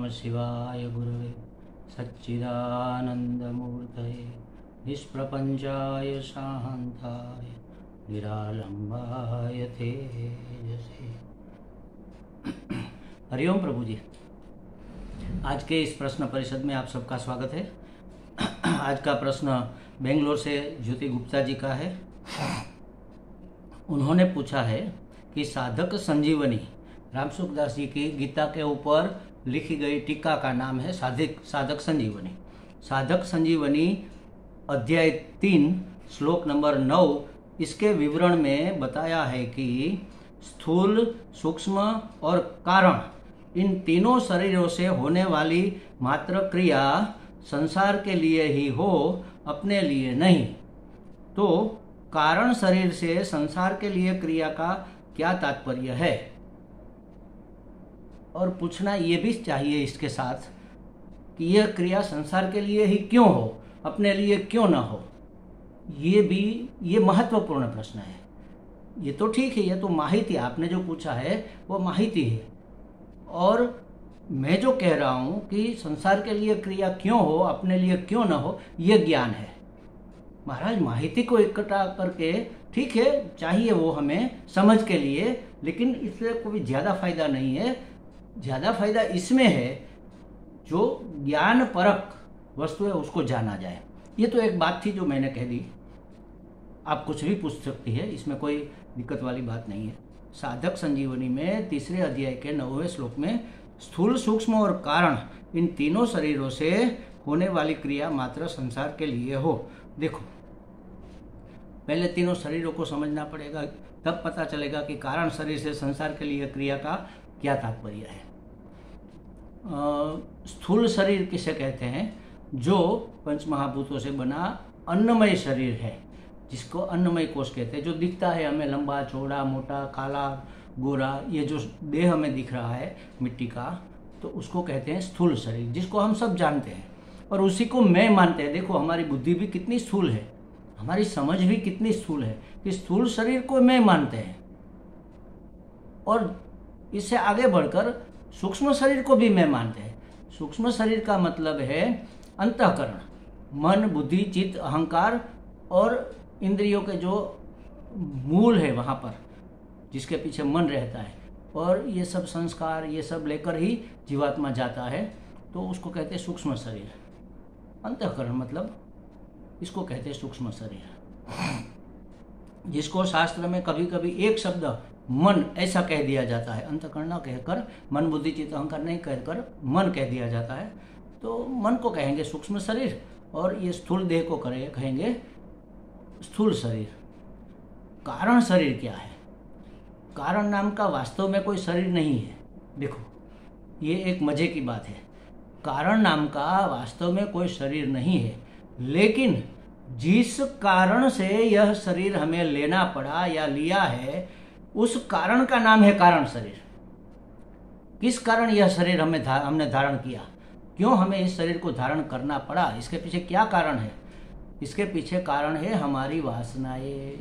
नमः शिवाय गुरवे सच्चिदानन्दमूर्तये निष्प्रपञ्चाय शान्ताय निरालम्बाय तेजसे। हरिओम प्रभु जी। आज के इस प्रश्न परिषद में आप सबका स्वागत है। आज का प्रश्न बेंगलोर से ज्योति गुप्ता जी का है। उन्होंने पूछा है कि साधक संजीवनी रामसुखदास जी की गीता के ऊपर लिखी गई टीका का नाम है साधक संजीवनी। साधक संजीवनी अध्याय 3 श्लोक नंबर 9 इसके विवरण में बताया है कि स्थूल, सूक्ष्म और कारण इन तीनों शरीरों से होने वाली मात्र क्रिया संसार के लिए ही हो, अपने लिए नहीं। तो कारण शरीर से संसार के लिए क्रिया का क्या तात्पर्य है? और पूछना ये भी चाहिए इसके साथ कि यह क्रिया संसार के लिए ही क्यों हो, अपने लिए क्यों ना हो। ये महत्वपूर्ण प्रश्न है। ये तो ठीक है, ये तो माहिती आपने जो पूछा है वो माहिती है, और मैं जो कह रहा हूँ कि संसार के लिए क्रिया क्यों हो, अपने लिए क्यों ना हो, ये ज्ञान है। महाराज माहिती को इकट्ठा करके ठीक है चाहिए वो हमें समझ के लिए, लेकिन इससे कोई ज़्यादा फायदा नहीं है। ज़्यादा फायदा इसमें है जो ज्ञान परक वस्तु है उसको जाना जाए। ये तो एक बात थी जो मैंने कह दी। आप कुछ भी पूछ सकती है, इसमें कोई दिक्कत वाली बात नहीं है। साधक संजीवनी में 3 अध्याय के 9वें श्लोक में स्थूल, सूक्ष्म और कारण इन तीनों शरीरों से होने वाली क्रिया मात्र संसार के लिए हो। देखो, पहले तीनों शरीरों को समझना पड़ेगा, तब पता चलेगा कि कारण शरीर से संसार के लिए क्रिया का क्या तात्पर्य है। स्थूल शरीर किसे कहते हैं? जो पंच महाभूतों से बना अन्नमय शरीर है, जिसको अन्नमय कोश कहते हैं। जो दिखता है हमें लंबा, चौड़ा, मोटा, काला, गोरा, ये जो देह हमें दिख रहा है मिट्टी का, तो उसको कहते हैं स्थूल शरीर, जिसको हम सब जानते हैं और उसी को मैं मानते हैं। देखो हमारी बुद्धि भी कितनी स्थूल है, हमारी समझ भी कितनी स्थूल है कि स्थूल शरीर को मैं मानते हैं। और इससे आगे बढ़कर सूक्ष्म शरीर को भी मैं मानते हैं। सूक्ष्म शरीर का मतलब है अंतःकरण, मन, बुद्धि, चित्त, अहंकार और इंद्रियों के जो मूल है वहाँ पर, जिसके पीछे मन रहता है, और ये सब संस्कार ये सब लेकर ही जीवात्मा जाता है, तो उसको कहते हैं सूक्ष्म शरीर। अंतःकरण मतलब इसको कहते हैं सूक्ष्म शरीर, जिसको शास्त्र में कभी कभी एक शब्द मन ऐसा कह दिया जाता है। अंतःकरण न कहकर, मन, बुद्धि, चित्त, अहंकार नहीं कहकर मन कह दिया जाता है, तो मन को कहेंगे सूक्ष्म शरीर और ये स्थूल देह को कहेंगे स्थूल शरीर। कारण शरीर क्या है? कारण नाम का वास्तव में कोई शरीर नहीं है। देखो ये एक मजे की बात है। कारण नाम का वास्तव में कोई शरीर नहीं है, लेकिन जिस कारण से यह शरीर हमें लेना पड़ा या लिया है, उस कारण का नाम है कारण शरीर। किस कारण यह शरीर हमने धारण किया, क्यों हमें इस शरीर को धारण करना पड़ा, इसके पीछे क्या कारण है? इसके पीछे कारण है हमारी वासनाएं,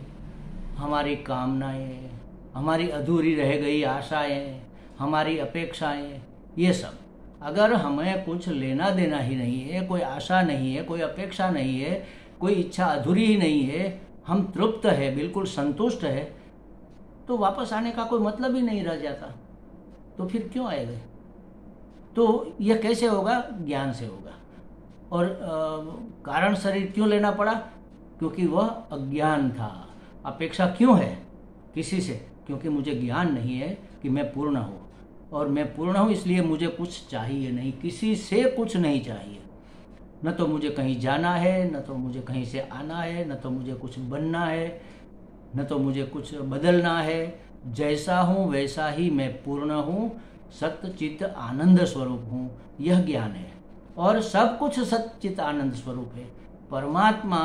हमारी कामनाएं, हमारी अधूरी रह गई आशाएं, हमारी अपेक्षाएं। ये सब अगर हमें कुछ लेना देना ही नहीं है, कोई आशा नहीं है, कोई अपेक्षा नहीं है, कोई इच्छा अधूरी ही नहीं है, हम तृप्त है, बिल्कुल संतुष्ट है, तो वापस आने का कोई मतलब ही नहीं रह जाता। तो फिर क्यों आएगा? तो यह कैसे होगा? ज्ञान से होगा। और कारण शरीर क्यों लेना पड़ा? क्योंकि वह अज्ञान था। अपेक्षा क्यों है किसी से? क्योंकि मुझे ज्ञान नहीं है कि मैं पूर्ण हूँ, और मैं पूर्ण हूँ इसलिए मुझे कुछ चाहिए नहीं, किसी से कुछ नहीं चाहिए। न तो मुझे कहीं जाना है, न तो मुझे कहीं से आना है, न तो मुझे कुछ बनना है, न तो मुझे कुछ बदलना है। जैसा हूँ वैसा ही मैं पूर्ण हूँ, सत्य चित्त आनंद स्वरूप हूँ। यह ज्ञान है, और सब कुछ सत्य चित्त आनंद स्वरूप है। परमात्मा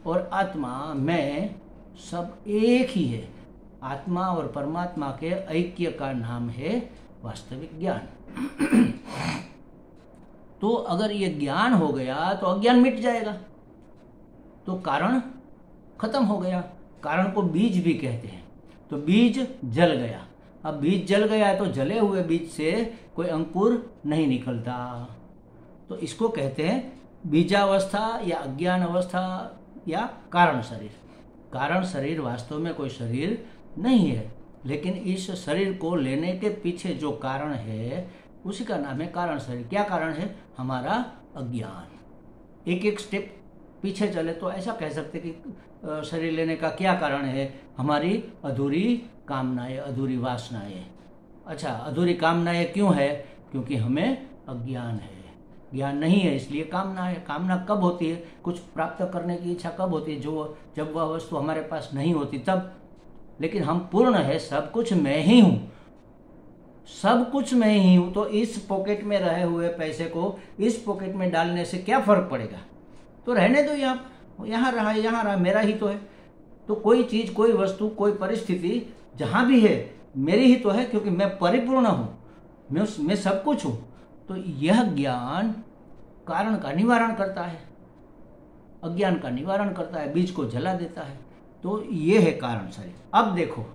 और आत्मा मैं सब एक ही है। आत्मा और परमात्मा के ऐक्य का नाम है वास्तविक ज्ञान। तो अगर ये ज्ञान हो गया तो अज्ञान मिट जाएगा, तो कारण खत्म हो गया। कारण को बीज भी कहते हैं। तो बीज जल गया। अब बीज जल गया है तो जले हुए बीज से कोई अंकुर नहीं निकलता। तो इसको कहते हैं बीजावस्था या अज्ञान अवस्था या कारण शरीर। कारण शरीर वास्तव में कोई शरीर नहीं है, लेकिन इस शरीर को लेने के पीछे जो कारण है उसी का नाम है कारण शरीर। क्या कारण है? हमारा अज्ञान। एक एक स्टेप पीछे चले तो ऐसा कह सकते कि शरीर लेने का क्या कारण है? हमारी अधूरी कामनाएं, अधूरी वासनाएं। अच्छा, अधूरी कामनाएं क्यों है? क्योंकि हमें अज्ञान है, ज्ञान नहीं है, इसलिए कामना है। कामना कब होती है? कुछ प्राप्त करने की इच्छा कब होती है? जब वह वस्तु हमारे पास नहीं होती तब। लेकिन हम पूर्ण है, सब कुछ मैं ही हूँ, सब कुछ मैं ही हूँ। तो इस पॉकेट में रहे हुए पैसे को इस पॉकेट में डालने से क्या फर्क पड़ेगा? तो रहने दो, यहाँ रहा, यहाँ रहा, मेरा ही तो है। तो कोई चीज, कोई वस्तु, कोई परिस्थिति जहाँ भी है मेरी ही तो है, क्योंकि मैं परिपूर्ण हूँ, मैं सब कुछ हूँ। तो यह ज्ञान कारण का निवारण करता है, अज्ञान का निवारण करता है, बीज को जला देता है। तो ये है कारण शरीर। अब देखो,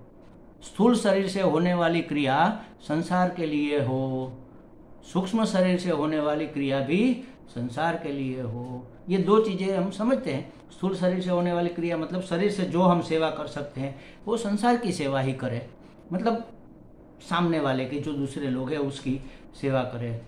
स्थूल शरीर से होने वाली क्रिया संसार के लिए हो, सूक्ष्म शरीर से होने वाली क्रिया भी संसार के लिए हो। ये दो चीजें हम समझते हैं। स्थूल शरीर से होने वाली क्रिया मतलब शरीर से जो हम सेवा कर सकते हैं वो संसार की सेवा ही करें, मतलब सामने वाले की, जो दूसरे लोग हैं उसकी सेवा करे,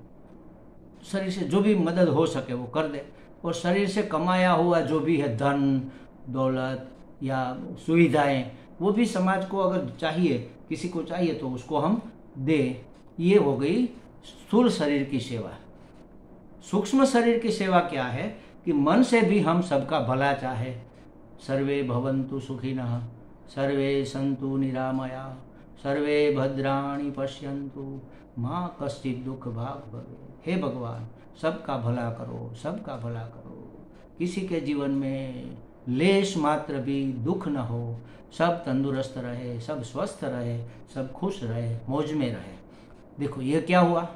शरीर से जो भी मदद हो सके वो कर दे। और शरीर से कमाया हुआ जो भी है धन दौलत या सुविधाएं, वो भी समाज को अगर चाहिए, किसी को चाहिए तो उसको हम दे। ये हो गई स्थूल शरीर की सेवा। सूक्ष्म शरीर की सेवा क्या है कि मन से भी हम सबका भला चाहे। सर्वे भवन्तु सुखिनः, सर्वे सन्तु निरामया, सर्वे भद्राणि पश्यन्तु, माँ कश्चित् दुख भाग भवे। हे भगवान, सबका भला करो, सबका भला करो, किसी के जीवन में लेश मात्र भी दुख न हो, सब तंदुरुस्त रहे, सब स्वस्थ रहे, सब खुश रहे, मौज में रहे। देखो ये क्या हुआ?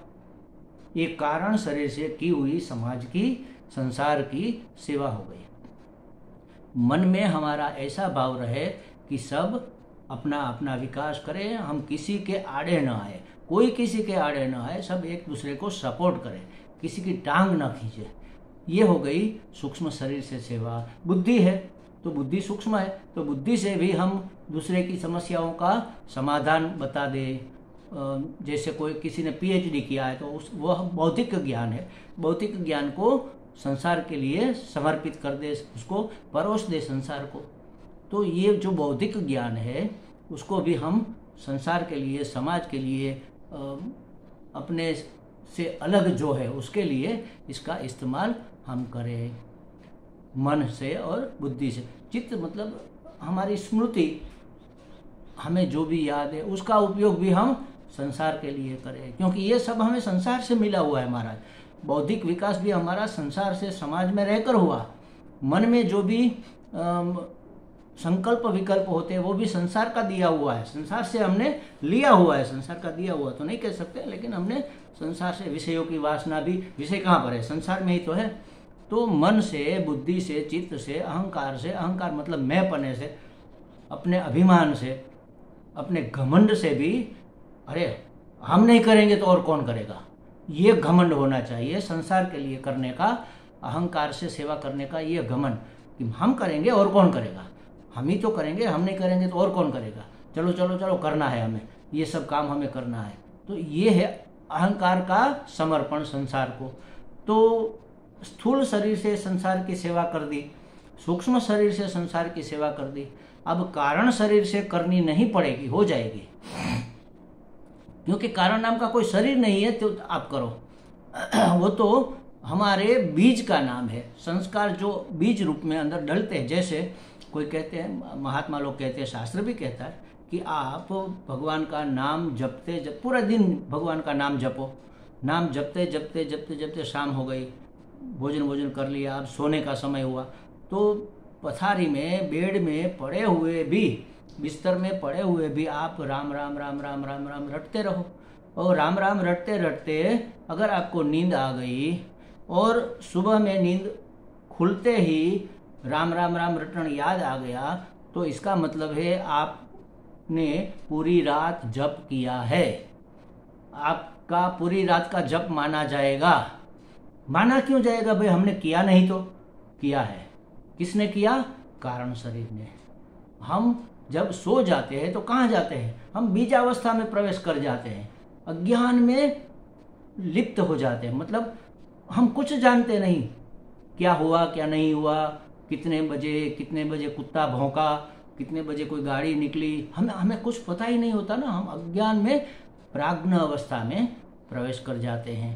ये कारण शरीर से की हुई समाज की, संसार की सेवा हो गई। मन में हमारा ऐसा भाव रहे कि सब अपना अपना विकास करें, हम किसी के आड़े न आए, कोई किसी के आड़े न आए, सब एक दूसरे को सपोर्ट करें, किसी की टांग न खींचे। ये हो गई सूक्ष्म शरीर से सेवा। बुद्धि है तो बुद्धि सूक्ष्म है, तो बुद्धि से भी हम दूसरे की समस्याओं का समाधान बता दे। जैसे कोई किसी ने पीएचडी किया है तो वह भौतिक ज्ञान है, भौतिक ज्ञान को संसार के लिए समर्पित कर दे, उसको परोस दे संसार को। तो ये जो बौद्धिक ज्ञान है उसको भी हम संसार के लिए, समाज के लिए, अपने से अलग जो है उसके लिए इसका इस्तेमाल हम करें मन से और बुद्धि से। चित्त मतलब हमारी स्मृति, हमें जो भी याद है उसका उपयोग भी हम संसार के लिए करें, क्योंकि ये सब हमें संसार से मिला हुआ है। महाराज, बौद्धिक विकास भी हमारा संसार से, समाज में रहकर हुआ। मन में जो भी संकल्प विकल्प होते हैं वो भी संसार का दिया हुआ है, संसार से हमने लिया हुआ है। संसार का दिया हुआ तो नहीं कह सकते, लेकिन हमने संसार से, विषयों की वासना भी, विषय कहाँ पर है? संसार में ही तो है। तो मन से, बुद्धि से, चित्त से, अहंकार से, अहंकार मतलब मैं पने से, अपने अभिमान से, अपने घमंड से भी, अरे हम नहीं करेंगे तो और कौन करेगा, ये घमंड होना चाहिए। संसार के लिए करने का, अहंकार से सेवा करने का ये घमंड कि हम करेंगे और कौन करेगा, हम ही तो करेंगे, हम नहीं करेंगे तो और कौन करेगा, चलो चलो चलो करना है हमें, ये सब काम हमें करना है। तो ये है अहंकार का समर्पण संसार को। तो स्थूल शरीर से संसार की सेवा कर दी, सूक्ष्म शरीर से संसार की सेवा कर दी, अब कारण शरीर से करनी नहीं पड़ेगी, हो जाएगी, क्योंकि कारण नाम का कोई शरीर नहीं है तो आप करो। वो तो हमारे बीज का नाम है, संस्कार जो बीज रूप में अंदर डलते हैं। जैसे कोई कहते हैं, महात्मा लोग कहते हैं, शास्त्र भी कहता है कि आप भगवान का नाम जपते पूरा दिन भगवान का नाम जपो। नाम जपते जपते जपते जपते शाम हो गई, भोजन कर लिया, अब सोने का समय हुआ, तो पथारी में, बेड में पड़े हुए भी, बिस्तर में पड़े हुए भी आप राम राम राम राम राम राम रटते रहो। और राम राम रटते रटते अगर आपको नींद आ गई और सुबह में नींद खुलते ही राम राम राम रटन याद आ गया, तो इसका मतलब है आप आपने पूरी रात जप किया है, आपका पूरी रात का जप माना जाएगा। माना क्यों जाएगा भाई? हमने किया नहीं तो? किया है। किसने किया? कारण शरीर ने। हम जब सो जाते हैं तो कहाँ जाते हैं? हम बीजावस्था में प्रवेश कर जाते हैं, अज्ञान में लिप्त हो जाते हैं। मतलब हम कुछ जानते नहीं, क्या हुआ क्या नहीं हुआ, कितने बजे कुत्ता भौंका, कितने बजे कोई गाड़ी निकली, हमें कुछ पता ही नहीं होता ना। हम अज्ञान में प्राज्ञ अवस्था में प्रवेश कर जाते हैं।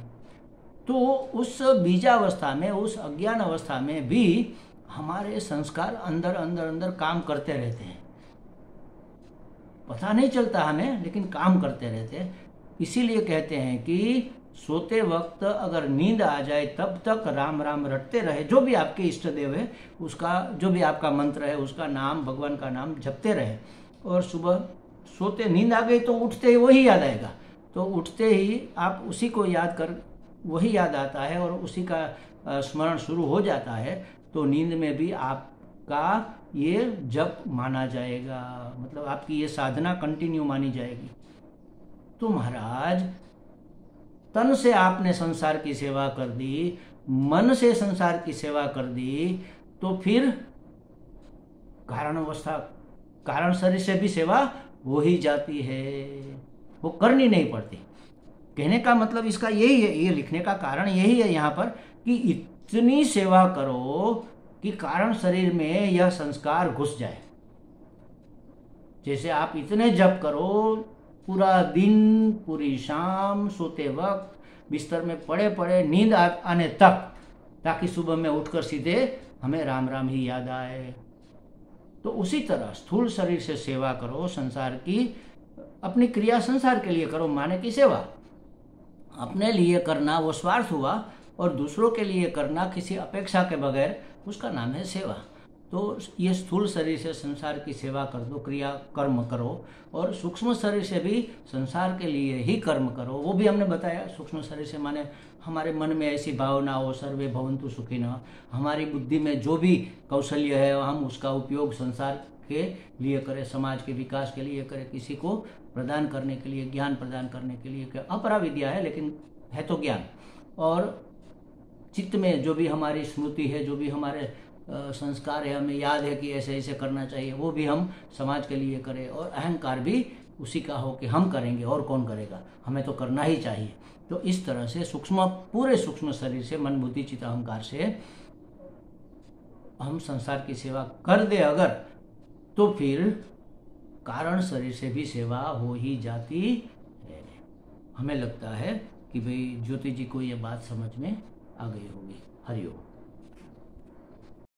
तो उस बीजावस्था में, उस अज्ञान अवस्था में भी हमारे संस्कार अंदर अंदर अंदर काम करते रहते हैं, पता नहीं चलता हमें, लेकिन काम करते रहते हैं। इसीलिए कहते हैं कि सोते वक्त अगर नींद आ जाए तब तक राम राम रटते रहे। जो भी आपके इष्ट देव है उसका, जो भी आपका मंत्र है उसका नाम, भगवान का नाम जपते रहे। और सुबह सोते नींद आ गई तो उठते ही वही याद आएगा, तो उठते ही आप उसी को याद कर, वही याद आता है और उसी का स्मरण शुरू हो जाता है। तो नींद में भी आपका ये जप माना जाएगा, मतलब आपकी ये साधना कंटिन्यू मानी जाएगी। तो महाराज, तन से आपने संसार की सेवा कर दी, मन से संसार की सेवा कर दी, तो फिर कारण अवस्था, कारण शरीर से भी सेवा हो ही जाती है, वो करनी नहीं पड़ती। कहने का मतलब इसका यही है, ये लिखने का कारण यही है यहाँ पर कि इतनी सेवा करो कि कारण शरीर में यह संस्कार घुस जाए। जैसे आप इतने जप करो पूरा दिन, पूरी शाम, सोते वक्त, बिस्तर में पड़े पड़े नींद आने तक, ताकि सुबह में उठकर सीधे हमें राम राम ही याद आए। तो उसी तरह स्थूल शरीर से सेवा करो संसार की, अपनी क्रिया संसार के लिए करो, माने की सेवा। अपने लिए करना वो स्वार्थ हुआ, और दूसरों के लिए करना किसी अपेक्षा के बगैर, उसका नाम है सेवा। तो ये स्थूल शरीर से संसार की सेवा कर दो, क्रिया कर्म करो, और सूक्ष्म शरीर से भी संसार के लिए ही कर्म करो। वो भी हमने बताया, सूक्ष्म शरीर से माने हमारे मन में ऐसी भावना हो, सर्वे भवन्तु सुखिनः, हमारी बुद्धि में जो भी कौशल्य है हम उसका उपयोग संसार के लिए करें, समाज के विकास के लिए करें, किसी को प्रदान करने के लिए, ज्ञान प्रदान करने के लिए। अपरा विद्या है लेकिन है तो ज्ञान। और चित्त में जो भी हमारी स्मृति है, जो भी हमारे संस्कार है, हमें याद है कि ऐसे ऐसे करना चाहिए, वो भी हम समाज के लिए करें। और अहंकार भी उसी का हो कि हम करेंगे और कौन करेगा, हमें तो करना ही चाहिए। तो इस तरह से सूक्ष्म, पूरे सूक्ष्म शरीर से, मन बुद्धि चित्त अहंकार से हम संसार की सेवा कर दे अगर, तो फिर कारण शरीर से भी सेवा हो ही जाती है। हमें लगता है कि भाई ज्योति जी को ये बात समझ में आ गई होगी। हरिओम।